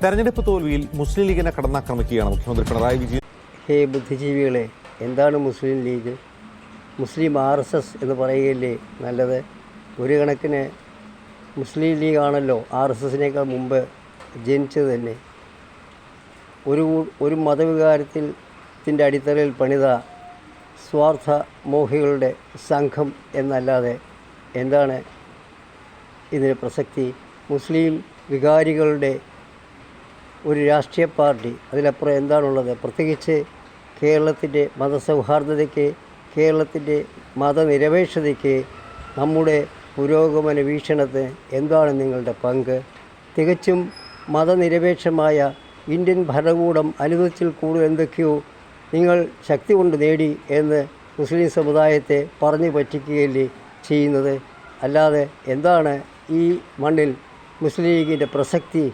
തെരഞ്ഞെടുപ്പ് തോൽവിയിൽ മുസ്ലിം ലീഗിനെ കടന്നാക്രമിക്കുകയാണ് മുഖ്യമന്ത്രി പിണറായി വിജയൻ. ഹേ ബുദ്ധിജീവികളെ, എന്താണ് മുസ്ലിം ലീഗ്? മുസ്ലിം RSS എന്ന് പറയുകയല്ലേ നല്ലത്? ഒരു കണക്കിന് മുസ്ലിം ലീഗാണല്ലോ RSSനേക്കാൾ മുമ്പ് ജനിച്ചത് തന്നെ. ഒരു മതവികാരത്തിൻ്റെ അടിത്തറയിൽ പണിത സ്വാർത്ഥ മോഹികളുടെ സംഘം എന്നല്ലാതെ എന്താണ് ഇതിന് പ്രസക്തി? മുസ്ലിം വികാരികളുടെ ഒരു രാഷ്ട്രീയ പാർട്ടി, അതിലപ്പുറം എന്താണുള്ളത്? പ്രത്യേകിച്ച് കേരളത്തിൻ്റെ മതസൗഹാർദ്ദതയ്ക്ക്, കേരളത്തിൻ്റെ മതനിരപേക്ഷതയ്ക്ക്, നമ്മുടെ പുരോഗമന വീക്ഷണത്തിന് എന്താണ് നിങ്ങളുടെ പങ്ക്? തികച്ചും മതനിരപേക്ഷമായ ഇന്ത്യൻ ഭരണകൂടം അനുവദിച്ചിൽ കൂടുതൽ എന്തൊക്കെയോ നിങ്ങൾ ശക്തി കൊണ്ട് നേടി എന്ന് മുസ്ലിം സമുദായത്തെ പറഞ്ഞു പറ്റിക്കുകയല്ലേ ചെയ്യുന്നത്? അല്ലാതെ എന്താണ് ഈ മണ്ണിൽ മുസ്ലിം ലീഗിൻ്റെ പ്രസക്തി?